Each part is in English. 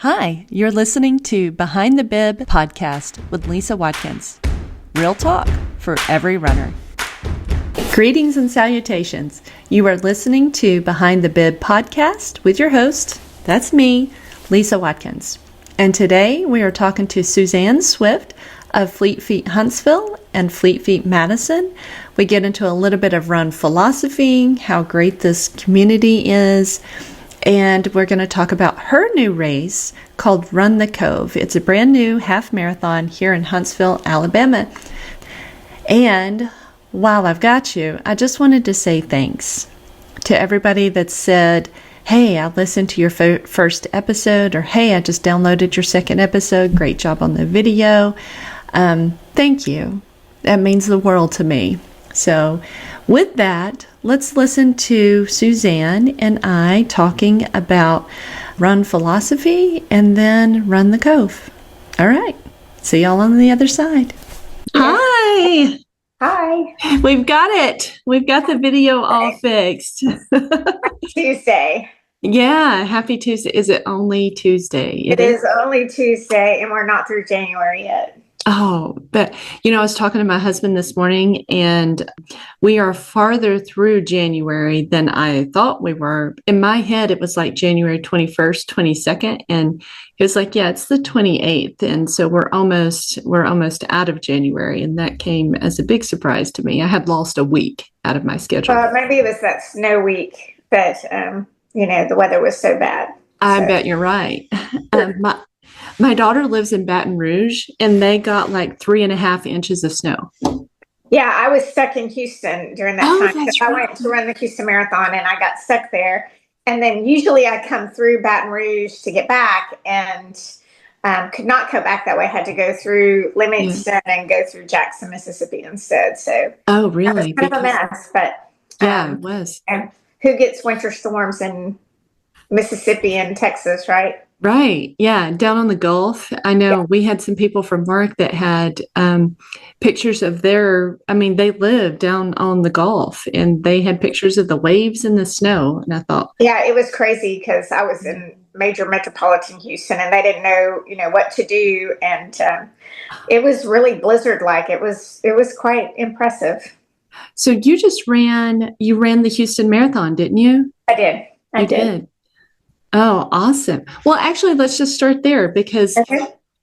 Hi, you're listening to Behind the Bib podcast with Lisa Watkins. Real talk for every runner. Greetings and salutations. You are listening to Behind the Bib podcast with your host, that's me, Lisa Watkins. And today we are talking to Suzanne Swift of Fleet Feet Huntsville and Fleet Feet Madison. We get into a little bit of run philosophy, how great this community is, and we're going to talk about her new race called Run the Cove. It's a brand new half marathon here in Huntsville, Alabama. And while I've got you, I just wanted to say thanks to everybody that said, hey, I listened to your first episode, or hey, I just downloaded your second episode. Great job on the video. Thank you. That means the world to me. So with that, let's listen to Suzanne and I talking about run philosophy and then Run the Cove. All right. See y'all on the other side. Hi. Hi. We've got it. We've got the video all fixed. Tuesday. Yeah. Happy Tuesday. Is it only Tuesday? It is only Tuesday, and we're not through January yet. Oh, but I was talking to my husband this morning, and we are farther through January than I thought we were. In my head, it was like January 21st, 22nd, and he was like, yeah, it's the 28th. And so we're almost out of January. And that came as a big surprise to me. I had lost a week out of my schedule. Maybe it was that snow week that, the weather was so bad. I bet you're right. My daughter lives in Baton Rouge, and they got like 3.5 inches of snow. Yeah, I was stuck in Houston during that time. That's right. I went to run the Houston Marathon, and I got stuck there. And then usually I come through Baton Rouge to get back, and could not come back that way. I had to go through Livingston and go through Jackson, Mississippi instead. So really? It was kind of a mess, but it was. And who gets winter storms in Mississippi and Texas, right? Right. Yeah. Down on the Gulf. I know we had some people from work that had pictures of they live down on the Gulf, and they had pictures of the waves and the snow. And I thought, yeah, it was crazy because I was in major metropolitan Houston, and they didn't know, what to do. And it was really blizzard-like. It was quite impressive. So you ran the Houston Marathon, didn't you? I did. I did. Oh, awesome. Well, actually, let's just start there because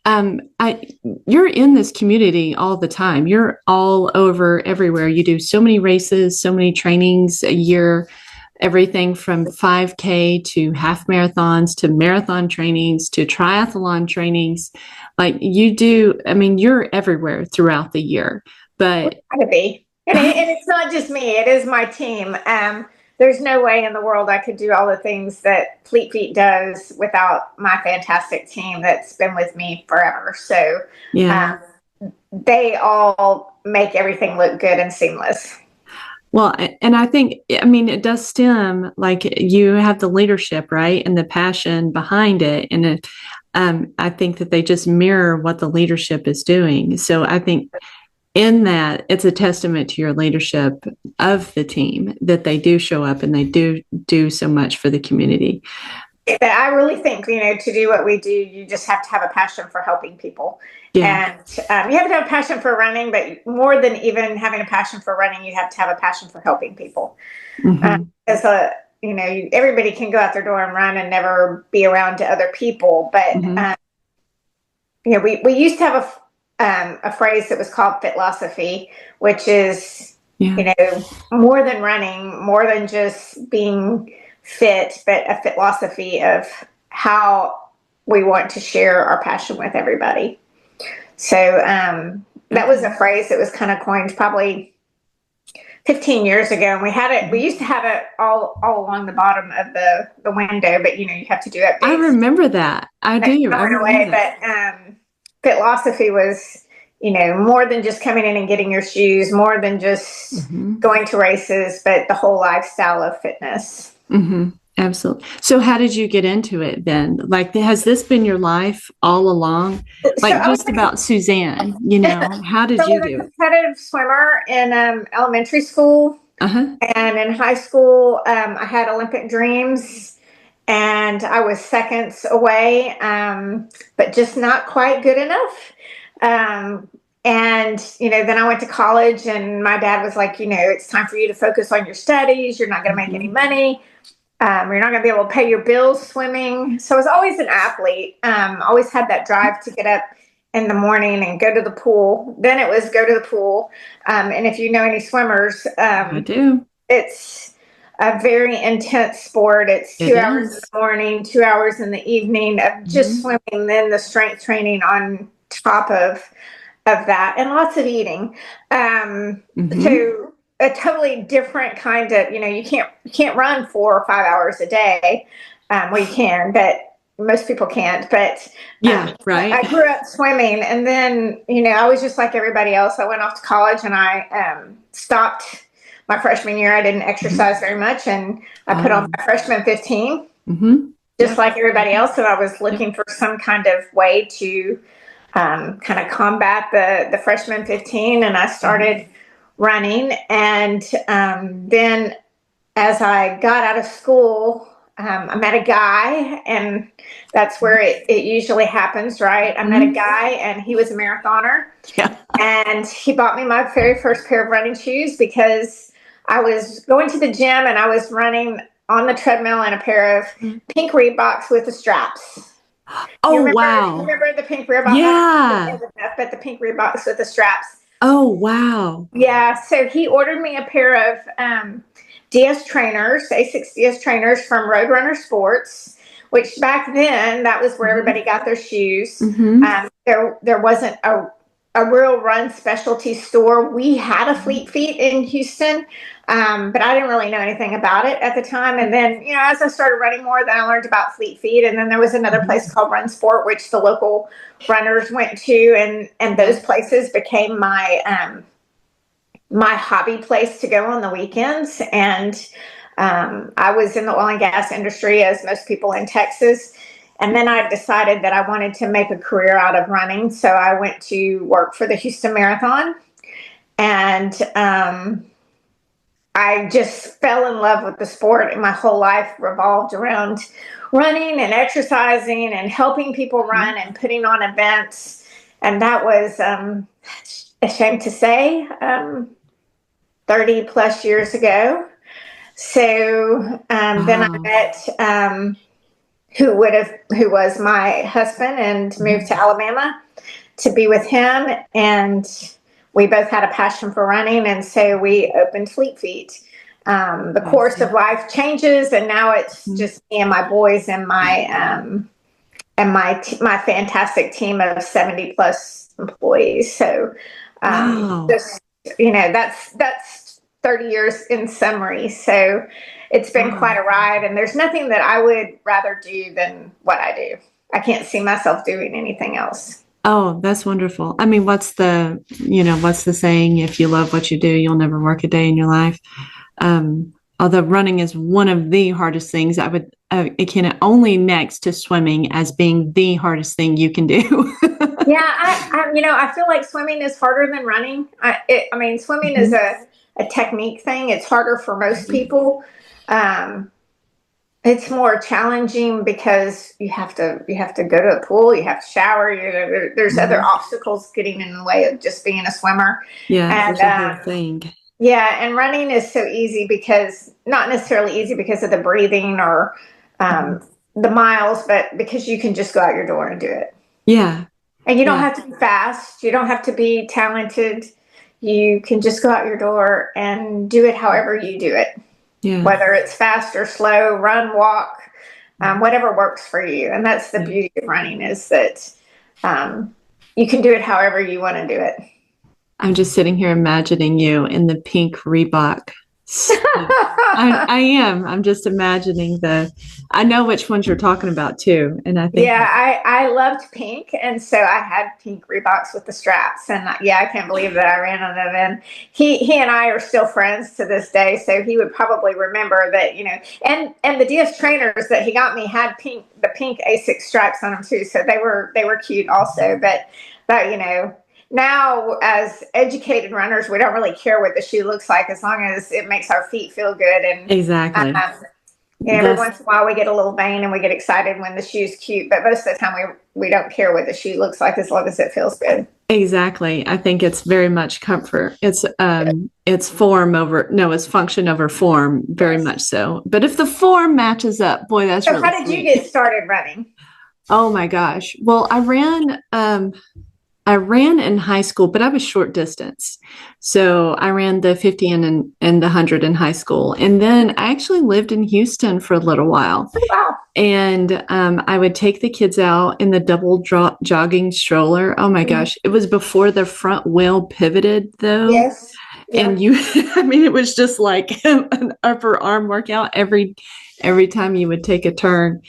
you're in this community all the time. You're all over everywhere. You do so many races, so many trainings a year, everything from 5K to half marathons to marathon trainings to triathlon trainings. Like you do, you're everywhere throughout the year. But gotta be. And it's not just me, it is my team. There's no way in the world I could do all the things that Fleet Feet does without my fantastic team that's been with me forever. So they all make everything look good and seamless. Well, and I think, it does stem, like you have the leadership, right? And the passion behind it. And I think that they just mirror what the leadership is doing. So I think in that, it's a testament to your leadership of the team that they do show up and they do so much for the community. I really think, to do what we do, you just have to have a passion for helping people. Yeah. And you have to have a passion for running, but more than even having a passion for running, you have to have a passion for helping people. Mm-hmm. Everybody can go out their door and run and never be around to other people. But, we used to have a phrase that was called philosophy, which is, more than running, more than just being fit, but a philosophy of how we want to share our passion with everybody. So that was a phrase that was kind of coined probably 15 years ago. And we used to have it all along the bottom of the window, but you have to do it. I remember that. I do. But philosophy was, more than just coming in and getting your shoes, more than just going to races, but the whole lifestyle of fitness. Mm-hmm. Absolutely. So how did you get into it then? Like, has this been your life all along? Like about Suzanne, how did you do it? I was a competitive swimmer in elementary school. And in high school, I had Olympic dreams. and I was seconds away, but just not quite good enough. And, then I went to college, and my dad was like, it's time for you to focus on your studies. You're not going to make any money. You're not going to be able to pay your bills swimming. So I was always an athlete. Always had that drive to get up in the morning and go to the pool. Then it was go to the pool. And if you know any swimmers, I do. It's a very intense sport. It's 2 hours in the morning, 2 hours in the evening of just swimming, then the strength training on top of that, and lots of eating. So a totally different kind of, you can't run 4 or 5 hours a day. Well, you can, but most people can't. But right. I grew up swimming, and then I was just like everybody else. I went off to college, and I stopped my freshman year. I didn't exercise very much, and I put on my freshman 15, just like everybody else. And I was looking for some kind of way to kind of combat the freshman 15, and I started running. And then as I got out of school, I met a guy, and that's where it usually happens, right? I met a guy, and he was a marathoner. Yeah. And he bought me my very first pair of running shoes because I was going to the gym, and I was running on the treadmill in a pair of pink Reeboks with the straps. Wow. You remember the pink Reeboks? Yeah. But the pink Reeboks with the straps. Oh, wow. Yeah. So he ordered me a pair of DS trainers, A6 DS trainers from Roadrunner Sports, which back then, that was where everybody got their shoes. There wasn't a real run specialty store. We had a Fleet Feet in Houston, but I didn't really know anything about it at the time. And then, as I started running more, then I learned about Fleet Feet. And then there was another place called Run Sport, which the local runners went to, and those places became my my hobby place to go on the weekends. And I was in the oil and gas industry, as most people in Texas. And then I decided that I wanted to make a career out of running. So I went to work for the Houston Marathon. And I just fell in love with the sport. And my whole life revolved around running and exercising and helping people run and putting on events. And that was, ashamed to say, 30 plus years ago. So then I met who was my husband, and moved to Alabama to be with him. And we both had a passion for running, and so we opened Fleet Feet. The course of life changes, and now it's just me and my boys and my my fantastic team of 70 plus employees. So just that's 30 years in summary. So it's been quite a ride, and there's nothing that I would rather do than what I do. I can't see myself doing anything else. Oh, that's wonderful. I mean, what's the saying? If you love what you do, you'll never work a day in your life. Although running is one of the hardest things, it can only next to swimming as being the hardest thing you can do. Yeah, I feel like swimming is harder than running. Swimming is a technique thing. It's harder for most people. It's more challenging because you have to go to the pool, you have to shower. There's other obstacles getting in the way of just being a swimmer. Yeah, and there's a whole thing. Yeah, and running is so easy because not necessarily easy because of the breathing or the miles, but because you can just go out your door and do it. Yeah. And you don't have to be fast. You don't have to be talented. You can just go out your door and do it however you do it. Yeah. Whether it's fast or slow, run, walk, whatever works for you. And that's the beauty of running, is that you can do it however you want to do it. I'm just sitting here imagining you in the pink Reebok. I am. I'm just imagining I know which ones you're talking about too. And I think. Yeah, I loved pink. And so I had pink Reeboks with the straps. And I can't believe that I ran on them. And he and I are still friends to this day. So he would probably remember that, and the DS trainers that he got me had the pink A6 stripes on them too. So they were cute also. But now, as educated runners, we don't really care what the shoe looks like as long as it makes our feet feel good. And exactly. Every once in a while we get a little vain and we get excited when the shoe's cute, but most of the time we don't care what the shoe looks like as long as it feels good. Exactly. I think it's very much comfort. It's function over form, very much so. But if the form matches up, boy, that's really how did sweet. you get started running? Oh my gosh. Well, I ran in high school, but I was short distance. So I ran the 50 and the 100 in high school. And then I actually lived in Houston for a little while. Oh, wow. And I would take the kids out in the double jogging stroller. Oh my gosh. It was before the front wheel pivoted, though. Yes. Yeah. And it was just like an upper arm workout every time you would take a turn.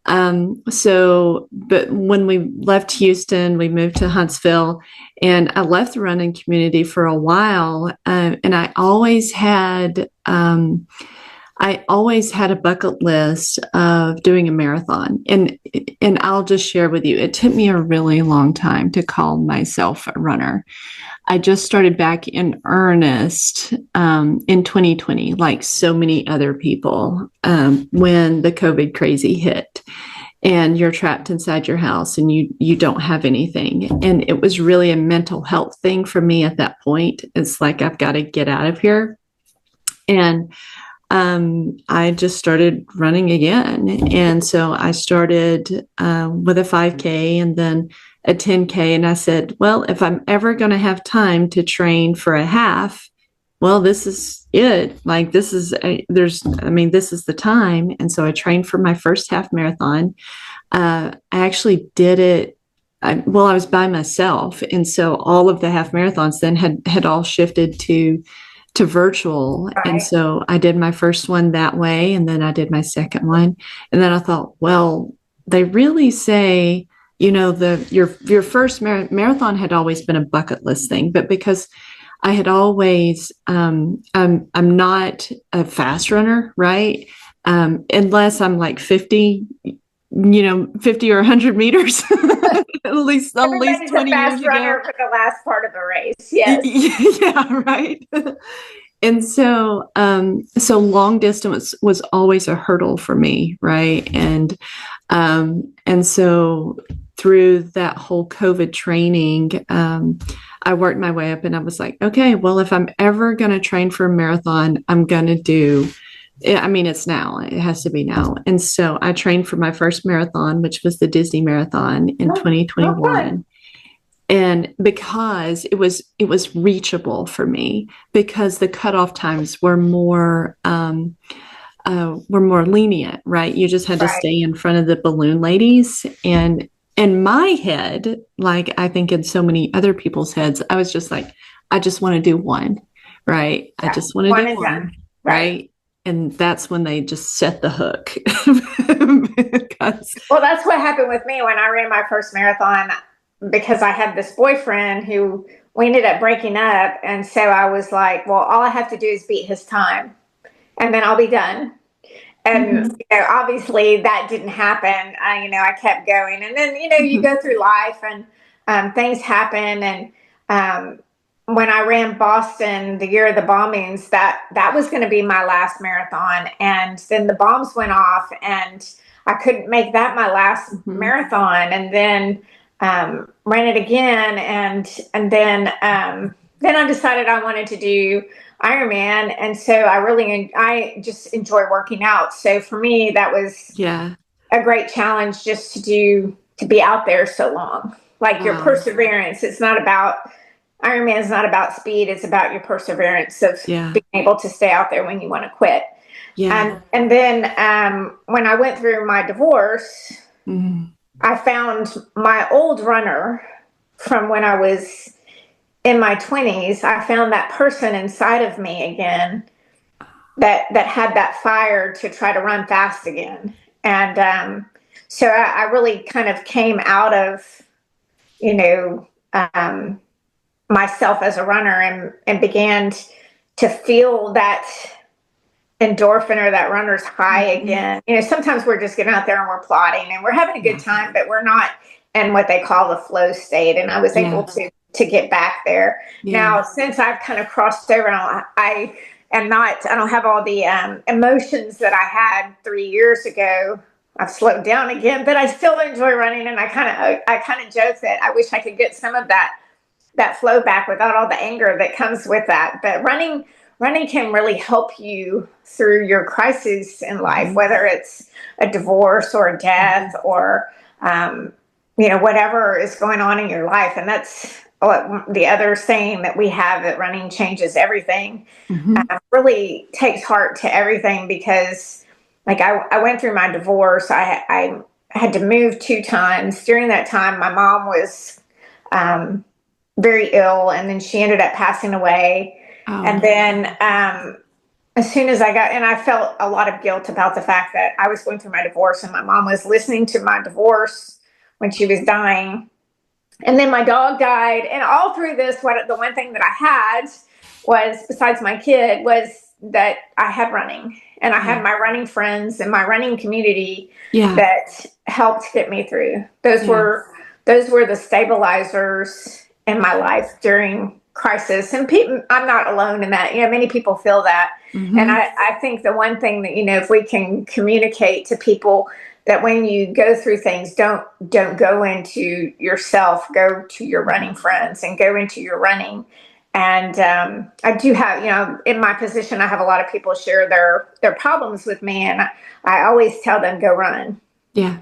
But when we left Houston, we moved to Huntsville, and I left the running community for a while. And I always had a bucket list of doing a marathon. And I'll just share with you, it took me a really long time to call myself a runner. I just started back in earnest in 2020, like so many other people, when the COVID crazy hit and you're trapped inside your house and you don't have anything. And it was really a mental health thing for me at that point. It's like, I've got to get out of here. And I just started running again. And so I started with a 5K and then a 10K. And I said, well, if I'm ever going to have time to train for a half, well, this is it. Like, this is the time. And so I trained for my first half marathon. I actually did it. I was by myself. And so all of the half marathons then had all shifted to virtual. Right. And so I did my first one that way. And then I did my second one. And then I thought, well, they really say, your first marathon had always been a bucket list thing, but because I had always, I'm not a fast runner, right? Unless I'm like 50 or 100 meters, at least 20 years ago. Everybody's a fast runner for the last part of a race. Yes. Yeah, right. And so long distance was always a hurdle for me, right? And so through that whole COVID training, I worked my way up, and I was like, okay, well, if I'm ever going to train for a marathon, I'm going to do. It's now. It has to be now. And so I trained for my first marathon, which was the Disney Marathon in 2021. And because it was reachable for me, because the cutoff times were more lenient, right? You just had to stay in front of the balloon ladies. And in my head, like I think in so many other people's heads, I was just like, I just want to do one, right? Yeah. I just want to do one, right? And that's when they just set the hook. Well, that's what happened with me when I ran my first marathon, because I had this boyfriend who we ended up breaking up. And so I was like, well, all I have to do is beat his time and then I'll be done. And, obviously that didn't happen. I kept going, and then, you go through life and things happen. And when I ran Boston the year of the bombings, that was going to be my last marathon. And then the bombs went off and I couldn't make that my last marathon. And then ran it again. And then I decided I wanted to do Ironman. And so I just enjoy working out. So for me, that was a great challenge, just to be out there so long, like your perseverance. It's not about, Ironman is not about speed. It's about your perseverance of being able to stay out there when you want to quit. Yeah. And then when I went through my divorce, I found my old runner from when I was in my 20s. I found that person inside of me again that had that fire to try to run fast again. And so I really kind of came out of, myself as a runner and began to feel that endorphin or that runner's high again. Sometimes we're just getting out there and we're plodding and we're having a good time, but we're not in what they call the flow state. And I was able to get back there. Now, since I've kind of crossed over, I I don't have all the emotions that I had 3 years ago. I've slowed down again, but I still enjoy running. And I kind of joke that I wish I could get some of that flow back without all the anger that comes with that. But running can really help you through your crises in life, whether it's a divorce or a death or, whatever is going on in your life. And that's the other saying that we have, that running changes everything. Really takes heart to everything, because like I went through my divorce. I had to move 2 times. During that time, my mom was very ill, and then she ended up passing away. And then as soon as I felt a lot of guilt about the fact that I was going through my divorce, and my mom was listening to my divorce when she was dying. And then my dog died. And all through this, the one thing that I had was, besides my kid, was that I had running, and I had my running friends and my running community that helped get me through. Those were the stabilizers in my life during crisis. And I'm not alone in that. Many people feel that. And I think the one thing that, if we can communicate to people, that when you go through things, don't go into yourself, go to your running friends and go into your running. And I do have, in my position, I have a lot of people share their problems with me, and I always tell them, go run. Yeah.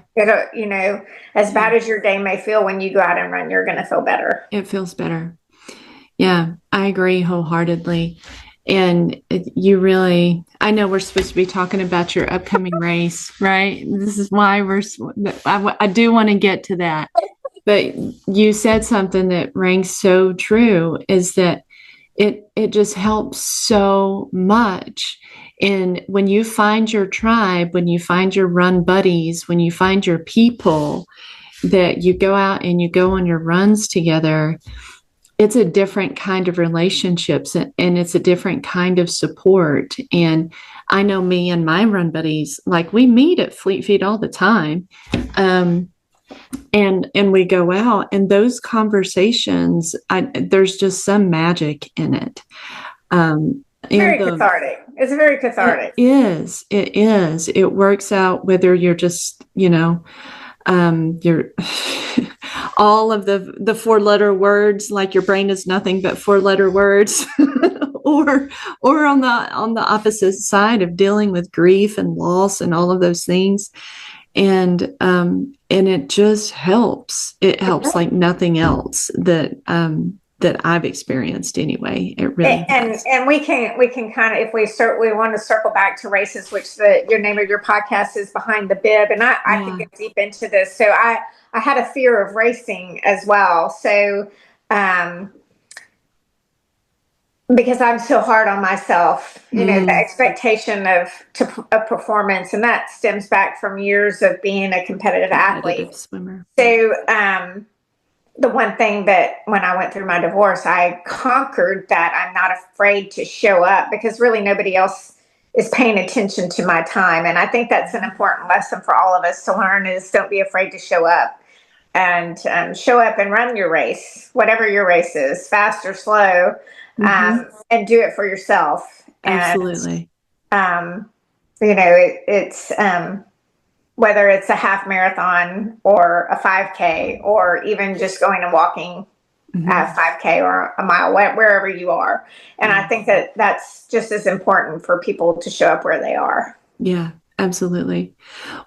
As bad as your day may feel, when you go out and run, you're going to feel better. It feels better. Yeah, I agree wholeheartedly. And I know we're supposed to be talking about your upcoming race, right? This is why I do want to get to that. But you said something that rings so true, is that it just helps so much. And when you find your tribe, when you find your run buddies, when you find your people that you go out and you go on your runs together, it's a different kind of relationships, and it's a different kind of support. And I know me and my run buddies, like, we meet at Fleet Feet all the time. And we go out, and those conversations, there's just some magic in it. Very cathartic. It's very cathartic. It is. It works out whether you're just, you're all of the 4-letter words, like your brain is nothing but 4-letter words, or on the opposite side of dealing with grief and loss and all of those things. And it just helps. It helps like nothing else that I've experienced anyway. It really does. And we can kind of, if we want to circle back to races, which your name of your podcast is Behind the Bib, and I can get deep into this. So I had a fear of racing as well. So because I'm so hard on myself, the expectation of performance, and that stems back from years of being a competitive athlete. Swimmer. So the one thing that when I went through my divorce, I conquered that I'm not afraid to show up, because really nobody else is paying attention to my time. And I think that's an important lesson for all of us to learn, is don't be afraid to show up, and show up and run your race, whatever your race is, fast or slow, and do it for yourself. Absolutely. And, it's whether it's a half marathon or a 5K, or even just going and walking a 5K or a mile, wherever you are. And I think that that's just as important for people to show up where they are. Yeah, absolutely.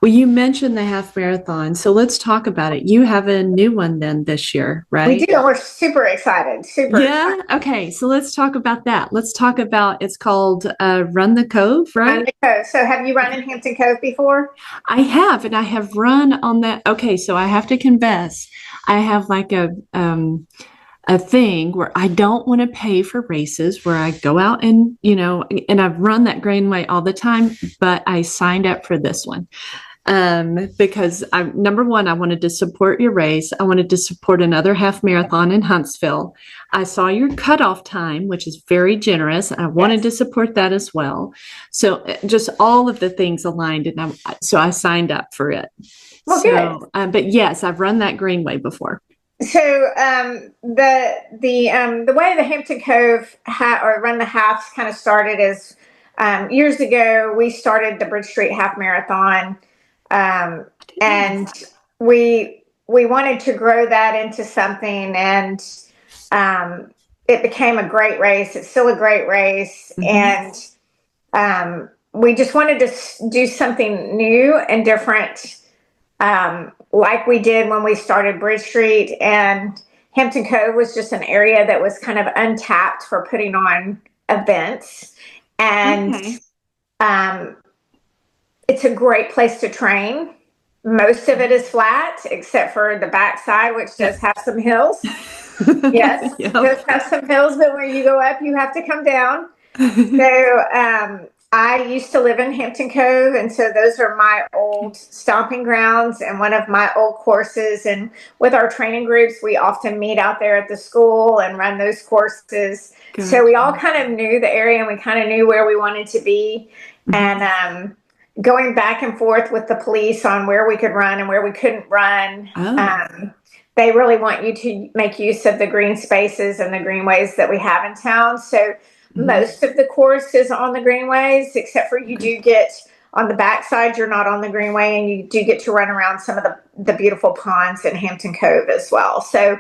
Well, you mentioned the half marathon, so let's talk about it. You have a new one then this year, right? We do. We're super excited. Excited. Okay, so let's talk about that. Let's talk about, it's called Run the Cove, right? Run the Cove. So have you run in Hampton Cove before? I have, and I have run on that. Okay, so I have to confess, I have like a thing where I don't want to pay for races, where I go out and, and I've run that Greenway all the time, but I signed up for this one. Because number one, I wanted to support your race. I wanted to support another half marathon in Huntsville. I saw your cutoff time, which is very generous. I wanted to support that as well. So just all of the things aligned, and so I signed up for it. Well, good. But yes, I've run that Greenway before. So the way the Hampton Cove or Run the Halves kind of started is years ago we started the Bridge Street Half Marathon, and we wanted to grow that into something, and it became a great race. It's still a great race, and we just wanted to do something new and different, like we did when we started Bridge Street. And Hampton Cove was just an area that was kind of untapped for putting on events. And it's a great place to train. Most of it is flat, except for the backside, which does have some hills. Yes, it does have some hills, but when you go up, you have to come down. So I used to live in Hampton Cove, and so those are my old stomping grounds and one of my old courses. And with our training groups, we often meet out there at the school and run those courses. Good. So we all kind of knew the area, and we kind of knew where we wanted to be. And going back and forth with the police on where we could run and where we couldn't run. They really want you to make use of the green spaces and the greenways that we have in town. So most of the course is on the greenways, except for you do get on the backside, you're not on the greenway, and you do get to run around some of the beautiful ponds in Hampton Cove as well. So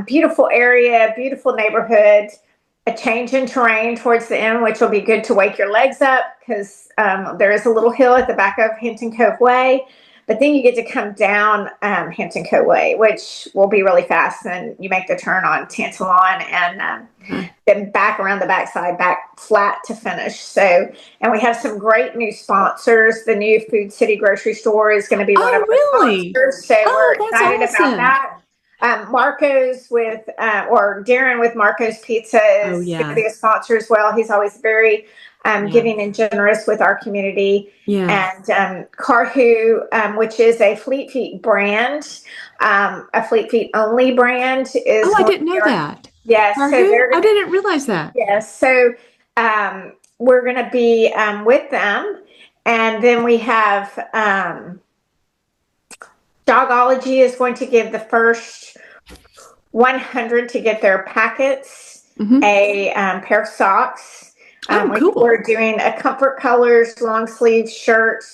beautiful area, beautiful neighborhood, a change in terrain towards the end, which will be good to wake your legs up, because there is a little hill at the back of Hampton Cove Way. But then you get to come down Hampton Cove Way, which will be really fast. And you make the turn on Tantalon, and then back around the backside, back flat to finish. So, and we have some great new sponsors. The new Food City grocery store is going to be one of our sponsors. So we're excited about that. Marco's or Darren with Marco's Pizza is going to be a sponsor as well. He's always very giving and generous with our community. And Carhu, which is a Fleet Feet brand, a Fleet Feet only brand, is. Oh, I didn't know that. Yes, so I didn't realize that. Yes, so we're going to be with them, and then we have Dogology is going to give the first 100 to get their packets a pair of socks. Cool. We're doing a Comfort Colors long sleeve shirt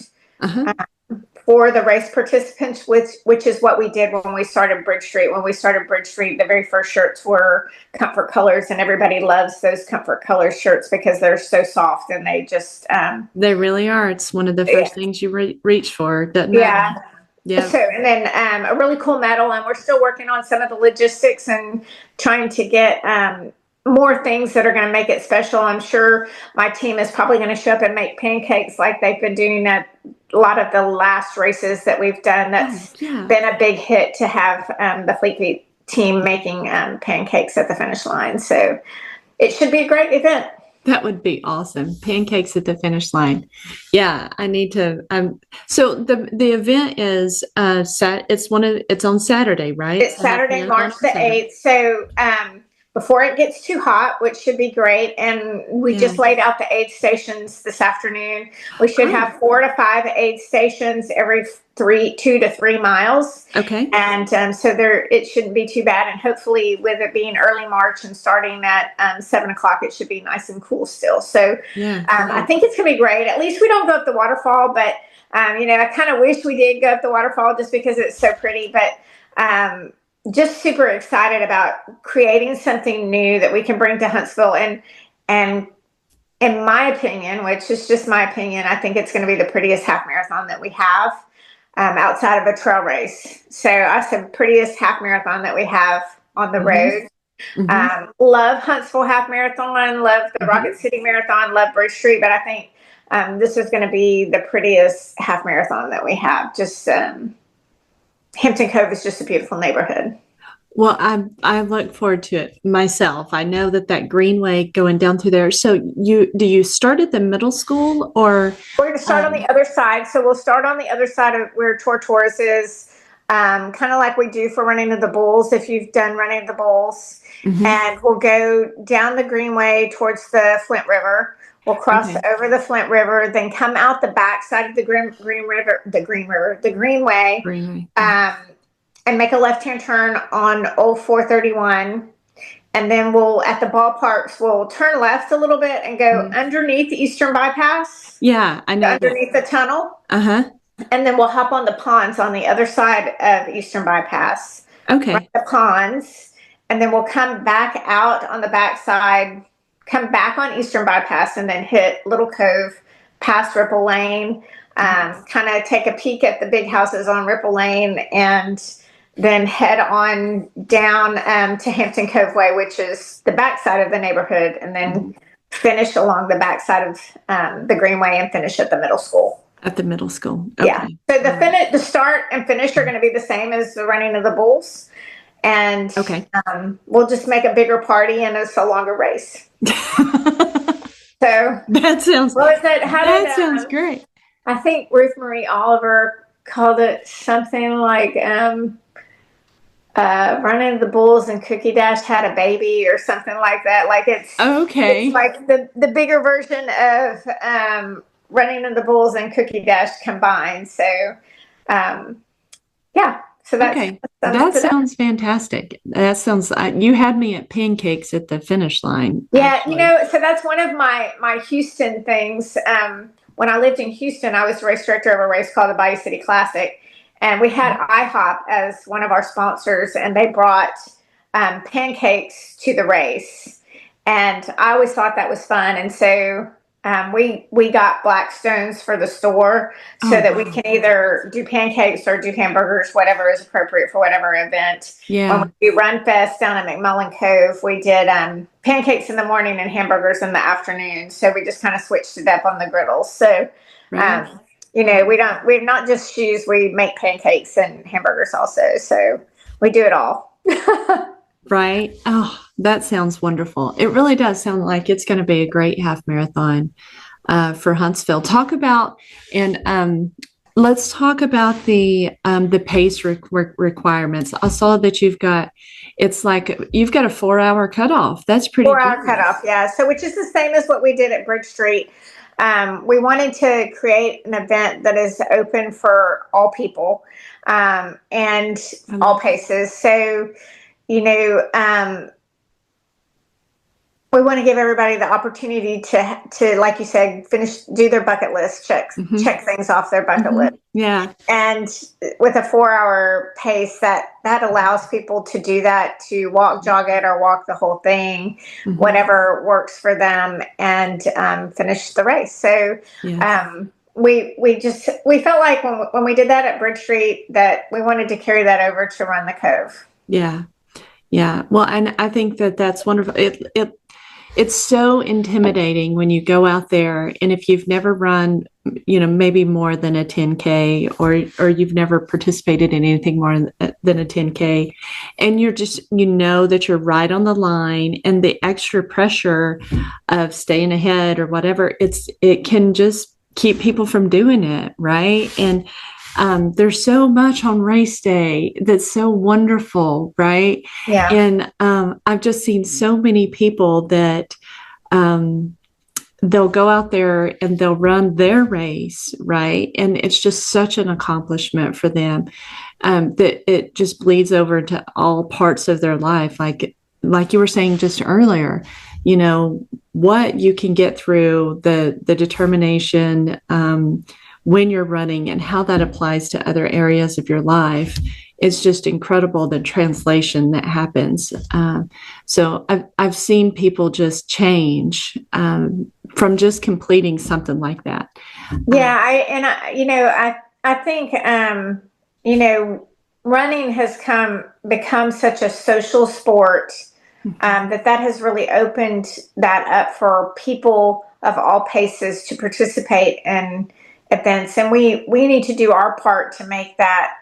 for the race participants, which is what we did when we started Bridge Street. When we started Bridge Street, the very first shirts were Comfort Colors, and everybody loves those Comfort Colors shirts because they're so soft, and they just they really are. It's one of the first things you reach for, doesn't it? Yeah. So, and then a really cool medal, and we're still working on some of the logistics and trying to get more things that are going to make it special. I'm sure my team is probably going to show up and make pancakes like they've been doing at a lot of the last races that we've done. That's been a big hit to have the Fleet Feet team making pancakes at the finish line. So it should be a great event. That would be awesome. Pancakes at the finish line. Yeah, I need to. So the event is it's on Saturday, right? It's Saturday, March the 8th. So before it gets too hot, which should be great. And we just laid out the aid stations this afternoon. We should have 4 to 5 aid stations every 2 to 3 miles. Okay. And so it shouldn't be too bad. And hopefully, with it being early March and starting at 7 o'clock, it should be nice and cool still. So I think it's going to be great. At least we don't go up the waterfall, but I kind of wish we did go up the waterfall just because it's so pretty. But just super excited about creating something new that we can bring to Huntsville. And in my opinion, which is just my opinion, I think it's going to be the prettiest half marathon that we have outside of a trail race. So I said prettiest half marathon that we have on the road. Love Huntsville Half Marathon, love the Rocket City Marathon, love Bridge Street, but I think this is going to be the prettiest half marathon that we have. Just Hampton Cove is just a beautiful neighborhood. Well, I look forward to it myself. I know that greenway going down through there. So do you start at the middle school, or we're going to start on the other side? So we'll start on the other side of where Tortoise is, kind of like we do for Running of the Bulls. If you've done Running of the Bulls, and we'll go down the greenway towards the Flint River. We'll cross over the Flint River, then come out the back side of the Greenway. and make a left-hand turn on Old 431. And then we'll, at the ballparks, we'll turn left a little bit and go underneath the Eastern Bypass. Yeah, I know. Underneath the tunnel. Uh-huh. And then we'll hop on the ponds on the other side of Eastern Bypass. Okay. Run the ponds. And then we'll come back out on the backside, come back on Eastern Bypass, and then hit Little Cove, past Ripple Lane, kind of take a peek at the big houses on Ripple Lane, and then head on down to Hampton Cove Way, which is the backside of the neighborhood, and then finish along the backside of the Greenway and finish at the middle school. At the middle school. Okay. Yeah. So the start and finish are going to be the same as the running of the bulls. And we'll just make a bigger party and it's a longer race. So that sounds sounds great. I think Ruth Marie Oliver called it something like Running the Bulls and Cookie Dash had a baby or something like that. Like it's like the bigger version of Running of the Bulls and Cookie Dash combined. So yeah. So that's that sounds fantastic. That sounds you had me at pancakes at the finish line. Yeah, actually. So that's one of my Houston things. When I lived in Houston, I was the race director of a race called the Bayou City Classic. And we had IHOP as one of our sponsors, and they brought pancakes to the race. And I always thought that was fun. And so we got Blackstones for the store so that we can either do pancakes or do hamburgers, whatever is appropriate for whatever event. Yeah. When we do Run Fest down at McMullen Cove, we did pancakes in the morning and hamburgers in the afternoon. So we just kind of switched it up on the griddles. So, we're not just shoes, we make pancakes and hamburgers also. So we do it all. Right. Oh, that sounds wonderful. It really does sound like it's going to be a great half marathon for Huntsville. Let's talk about the pace requirements. I saw that you've got a 4-hour cutoff. That's pretty 4-hour cutoff. Yeah. So, which is the same as what we did at Bridge Street. We wanted to create an event that is open for all people and all paces. So, we want to give everybody the opportunity to, like you said, do their bucket list, check things off their bucket list. Yeah. And with a 4-hour pace, that allows people to do that, to walk, jog it, or walk the whole thing, whatever works for them, and finish the race. So we felt like when we did that at Bridge Street that we wanted to carry that over to Run the Cove. Yeah. Yeah. Well, and I think that's wonderful. It's so intimidating when you go out there, and if you've never run, maybe more than a 10K, or you've never participated in anything more than a 10K, and you're just, that you're right on the line, and the extra pressure of staying ahead or whatever, it can just keep people from doing it. Right. And there's so much on race day that's so wonderful, right? Yeah. And I've just seen so many people that they'll go out there and they'll run their race, right? And it's just such an accomplishment for them that it just bleeds over into all parts of their life. Like you were saying just earlier, what you can get through, the determination when you're running, and how that applies to other areas of your life is just incredible, the translation that happens. So I've seen people just change from just completing something like that. Yeah. I think, running has become such a social sport that has really opened that up for people of all paces to participate in events, and we need to do our part to make that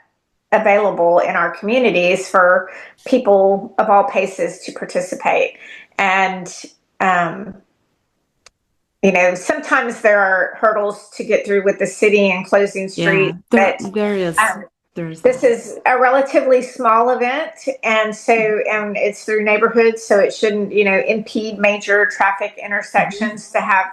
available in our communities for people of all paces to participate. And sometimes there are hurdles to get through with the city and closing streets. Yeah, there is. This is a relatively small event, and it's through neighborhoods, so it shouldn't impede major traffic intersections to have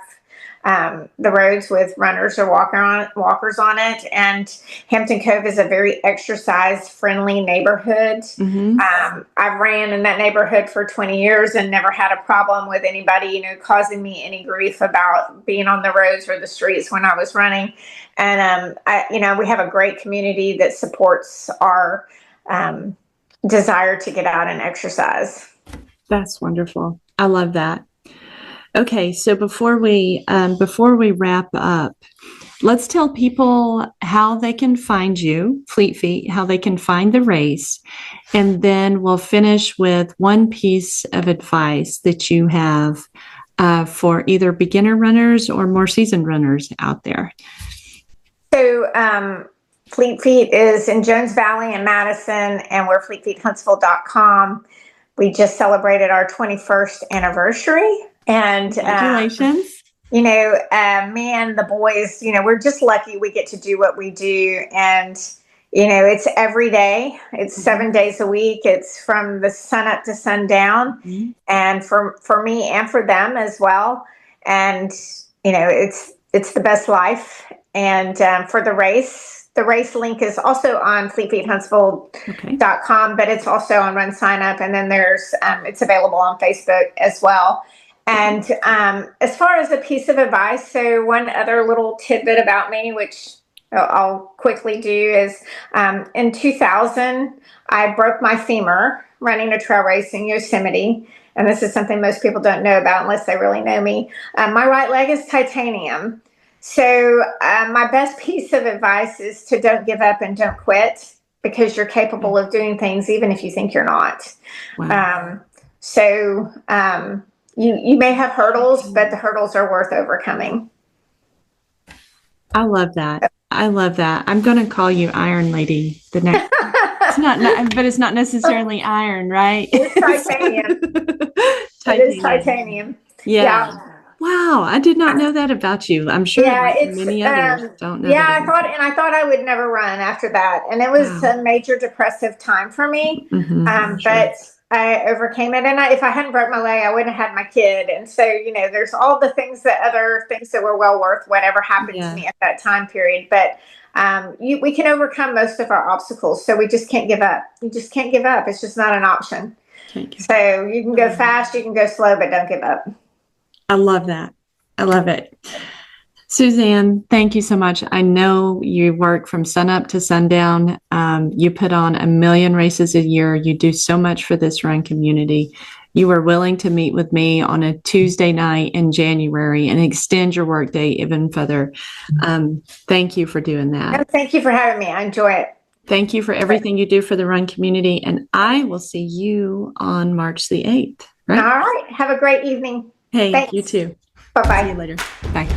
the roads with runners or walkers on it. And Hampton Cove is a very exercise-friendly neighborhood. I ran in that neighborhood for 20 years and never had a problem with anybody, causing me any grief about being on the roads or the streets when I was running. And we have a great community that supports our desire to get out and exercise. That's wonderful. I love that. Okay, so before we wrap up, let's tell people how they can find you, Fleet Feet, how they can find the race, and then we'll finish with one piece of advice that you have for either beginner runners or more seasoned runners out there. So Fleet Feet is in Jones Valley in Madison, and we're fleetfeethuntsville.com. We just celebrated our 21st anniversary. And congratulations. Me and the boys, we're just lucky we get to do what we do. And, it's every day. It's 7 days a week. It's from the sun up to sundown. And for me and for them as well. And, it's the best life. And for the race link is also on fleetfeethuntsville.com, but it's also on Run Sign Up. And then it's available on Facebook as well. And as far as a piece of advice, so one other little tidbit about me, which I'll quickly do, is in 2000, I broke my femur running a trail race in Yosemite. And this is something most people don't know about unless they really know me. My right leg is titanium. So my best piece of advice is to don't give up and don't quit, because you're capable of doing things even if you think you're not. Wow. You may have hurdles, but the hurdles are worth overcoming. I love that. I'm going to call you Iron Lady the next. But it's not necessarily iron, right? It's titanium. It is titanium. Yeah. Wow, I did not know that about you. I'm sure many others don't know. Yeah, I thought I would never run after that, and it was a major depressive time for me. But I overcame it, and if I hadn't broke my leg, I wouldn't have had my kid. And so, there's all the other things that were well worth whatever happened to me at that time period. But we can overcome most of our obstacles, so we just can't give up. You just can't give up. It's just not an option. So you can go fast, you can go slow, but don't give up. I love that. I love it. Suzanne, thank you so much. I know you work from sunup to sundown. You put on 1 million races a year. You do so much for this run community. You were willing to meet with me on a Tuesday night in January and extend your workday even further. Thank you for doing that. No, thank you for having me. I enjoy it. Thank you for everything you do for the run community. And I will see you on March the 8th. Right? All right. Have a great evening. Hey, thanks. You too. Bye-bye. See you later. Bye.